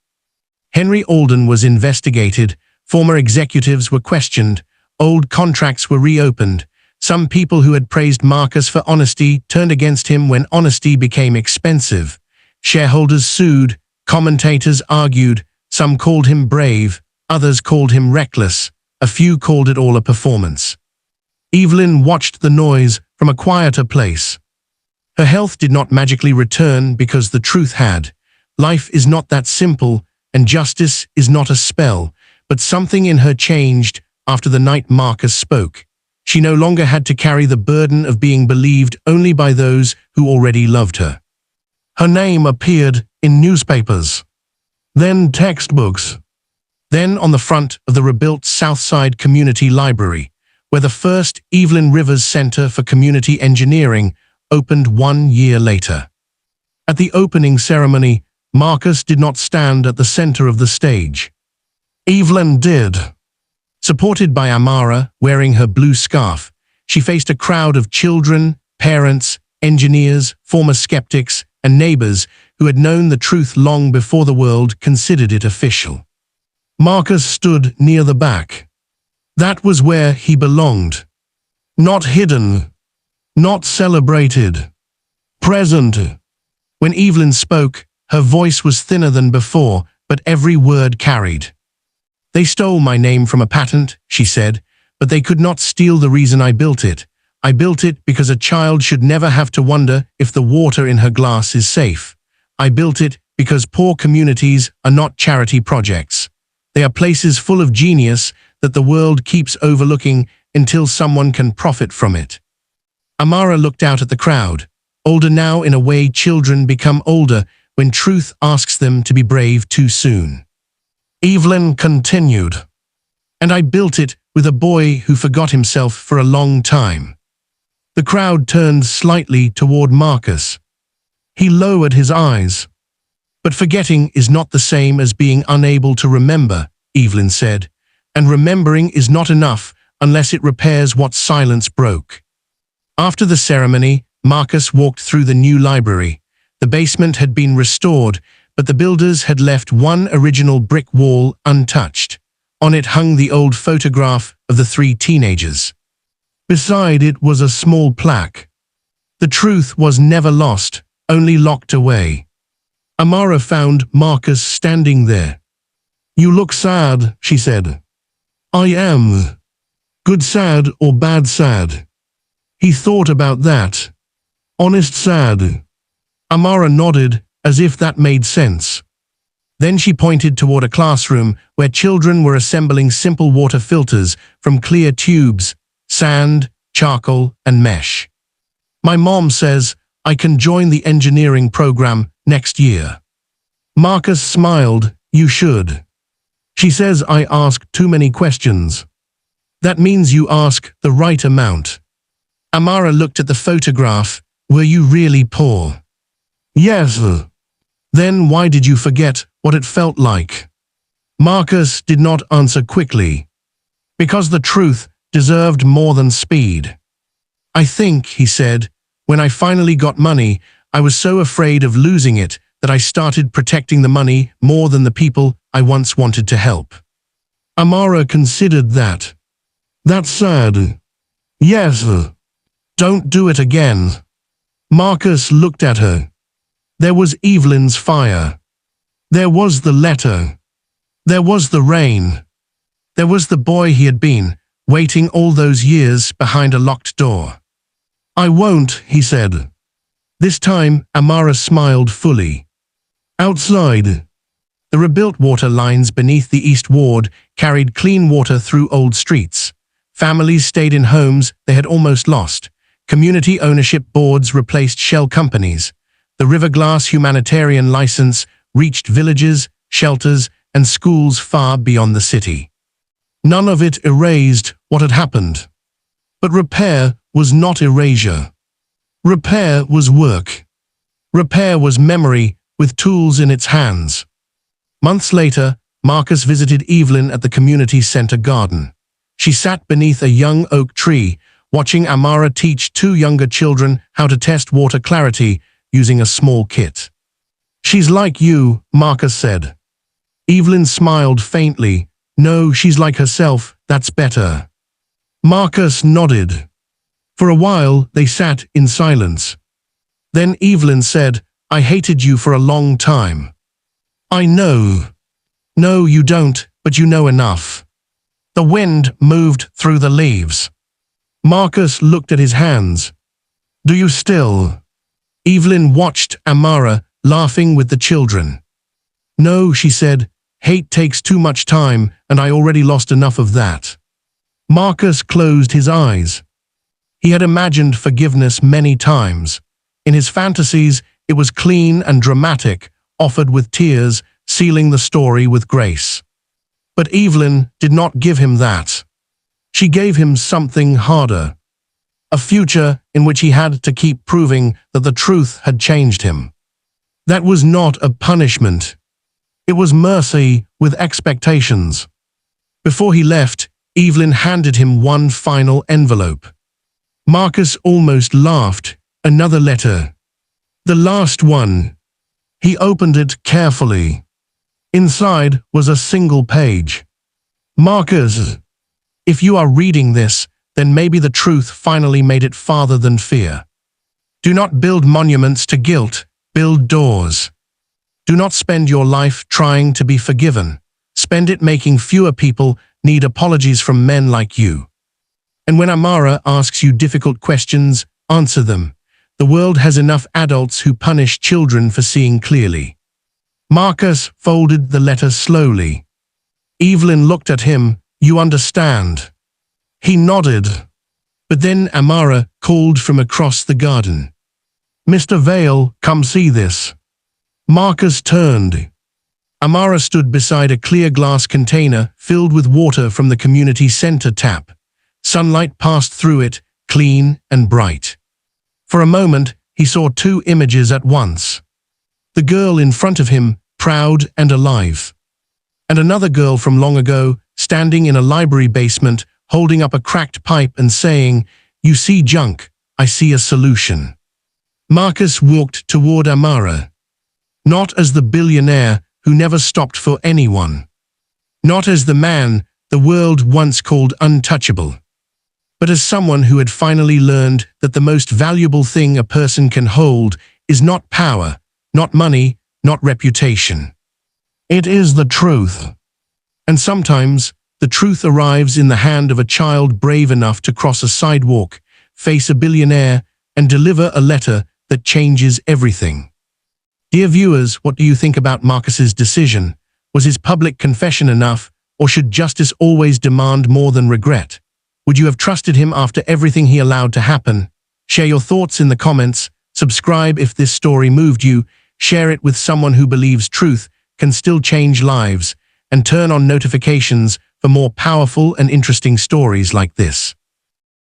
Henry Alden was investigated, former executives were questioned, old contracts were reopened. Some people who had praised Marcus for honesty turned against him when honesty became expensive. Shareholders sued, commentators argued, some called him brave, others called him reckless, a few called it all a performance. Evelyn watched the noise from a quieter place. Her health did not magically return because the truth had. Life is not that simple, and justice is not a spell, but something in her changed after the night Marcus spoke. She no longer had to carry the burden of being believed only by those who already loved her. Her name appeared in newspapers, then textbooks, then on the front of the rebuilt Southside Community Library, where the first Evelyn Rivers Center for Community Engineering opened 1 year later. At the opening ceremony, Marcus did not stand at the center of the stage. Evelyn did. Supported by Amara, wearing her blue scarf, she faced a crowd of children, parents, engineers, former skeptics, and neighbors who had known the truth long before the world considered it official. Marcus stood near the back. That was where he belonged. Not hidden. Not celebrated. Present. When Evelyn spoke, her voice was thinner than before, but every word carried. They stole my name from a patent, she said, but they could not steal the reason I built it. I built it because a child should never have to wonder if the water in her glass is safe. I built it because poor communities are not charity projects. They are places full of genius that the world keeps overlooking until someone can profit from it. Amara looked out at the crowd. Older now in a way children become older when truth asks them to be brave too soon. Evelyn continued. And I built it with a boy who forgot himself for a long time. The crowd turned slightly toward Marcus. He lowered his eyes. But forgetting is not the same as being unable to remember, Evelyn said, and remembering is not enough unless it repairs what silence broke. After the ceremony, Marcus walked through the new library. The basement had been restored, but the builders had left one original brick wall untouched. On it hung the old photograph of the 3 teenagers. Beside it was a small plaque. The truth was never lost, only locked away. Amara found Marcus standing there. You look sad, she said. I am. Good sad or bad sad? He thought about that. Honest sad. Amara nodded, as if that made sense. Then she pointed toward a classroom where children were assembling simple water filters from clear tubes, sand, charcoal, and mesh. My mom says I can join the engineering program next year. Marcus smiled. You should. She says I ask too many questions. That means you ask the right amount. Amara looked at the photograph. Were you really poor? Yes. Then why did you forget what it felt like? Marcus did not answer quickly. Because the truth deserved more than speed. I think, he said, when I finally got money, I was so afraid of losing it that I started protecting the money more than the people I once wanted to help. Amara considered that. That's sad. Yes. Don't do it again. Marcus looked at her. There was Evelyn's fire. There was the letter. There was the rain. There was the boy he had been, waiting all those years behind a locked door. I won't, he said. This time, Amara smiled fully. Outside, the rebuilt water lines beneath the East Ward carried clean water through old streets. Families stayed in homes they had almost lost. Community ownership boards replaced shell companies. The River Glass humanitarian license reached villages, shelters, and schools far beyond the city. None of it erased what had happened. But repair was not erasure. Repair was work. Repair was memory with tools in its hands. Months later, Marcus visited Evelyn at the community center garden. She sat beneath a young oak tree, watching Amara teach two younger children how to test water clarity using a small kit. She's like you, Marcus said. Evelyn smiled faintly. No, she's like herself, that's better. Marcus nodded. For a while, they sat in silence. Then Evelyn said, I hated you for a long time. I know. No, you don't, but you know enough. The wind moved through the leaves. Marcus looked at his hands. Do you still? Evelyn watched Amara, laughing with the children. No, she said, hate takes too much time, and I already lost enough of that. Marcus closed his eyes. He had imagined forgiveness many times. In his fantasies, it was clean and dramatic, offered with tears, sealing the story with grace. But Evelyn did not give him that. She gave him something harder. A future in which he had to keep proving that the truth had changed him. That was not a punishment. It was mercy with expectations. Before he left, Evelyn handed him one final envelope. Marcus almost laughed. Another letter. The last one. He opened it carefully. Inside was a single page. Marcus, if you are reading this, then maybe the truth finally made it farther than fear. Do not build monuments to guilt, build doors. Do not spend your life trying to be forgiven. Spend it making fewer people need apologies from men like you. And when Amara asks you difficult questions, answer them. The world has enough adults who punish children for seeing clearly. Marcus folded the letter slowly. Evelyn looked at him. You understand. He nodded. But then Amara called from across the garden. Mr. Vale, come see this. Marcus turned. Amara stood beside a clear glass container filled with water from the community center tap. Sunlight passed through it, clean and bright. For a moment, he saw two images at once. The girl in front of him, proud and alive. And another girl from long ago, standing in a library basement, holding up a cracked pipe and saying, You see junk, I see a solution. Marcus walked toward Amara. Not as the billionaire who never stopped for anyone. Not as the man the world once called untouchable. But as someone who had finally learned that the most valuable thing a person can hold is not power, not money, not reputation. It is the truth. And sometimes, the truth arrives in the hand of a child brave enough to cross a sidewalk, face a billionaire, and deliver a letter that changes everything. Dear viewers, what do you think about Marcus's decision? Was his public confession enough, or should justice always demand more than regret? Would you have trusted him after everything he allowed to happen? Share your thoughts in the comments, subscribe if this story moved you, share it with someone who believes truth can still change lives, and turn on notifications for more powerful and interesting stories like this.